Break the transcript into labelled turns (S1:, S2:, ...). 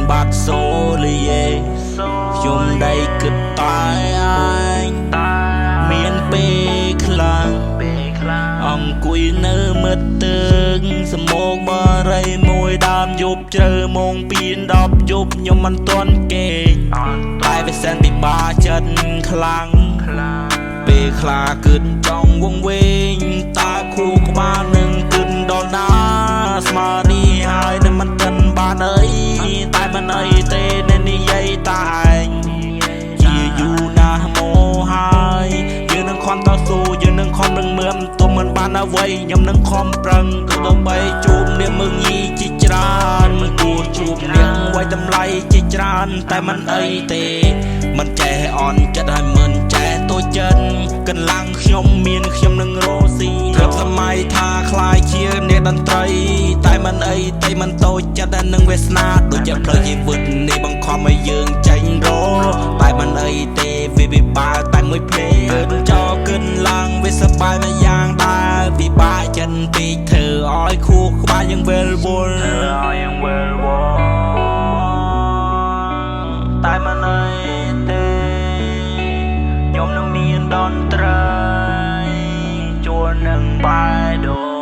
S1: បាត់សូលីយេខ្ញុំដៃគិតតែអញមានពេលខ្លាំងអង្គុយនៅមើលទឹកសមោកបរិយមួយដើមយប់ជ្រៅម៉ោង2 10យប់ខ្ញុំមិនទាន់គេតែវាសែនពិបាកចិត្តខ្លាំងពេលខ្លាគិតចង់វងវែងតើខួរក្បាលនឹងគិតដល់ណាស្មារតីហើយនឹងមិនទាន់បានអីតែមិនអីទេនៅនិយាយតែឯងជាយូរណាស់មកហើយយើងនឹងខំតស៊ូយើងនឹងខំនឹងមើលទុំមិនបានអ្វីខ្ញុំនឹងខំប្រឹងទៅដើម្បីជួបនាងមើងញីជាច្រើនមិនគួរជួបនាងໄວតម្លៃជាច្រើនតែមិនអីទេមិនចេះអន់ចិត្តហើយមិនចេះតូចចិត្តកន្លងខ្ញុំមានខ្ញុំនឹងរស់ស៊ីត្រឹមសម័យថាខ្លាយជាអ្នកតន្ត្រីតែមិនអីទេមិនតូចចិត្តតែនឹងវាសនាដូចជាផ្លូវជីវិតនេះបង្ខំឲ្យយើងចេញរតែមិនអីទេវាពិបាកតែមួយភ្លេងគិតចោលគិនឡើងវាសប្បាយមួយយ៉ាងដែរពិបាកចិត្តពេកធ្វើឲ្យខួរក្បាលយើងវិលវល់តែមិនអីទេខ្ញុំនឹងមានតន្ត្រីជួលនឹងបាយដូ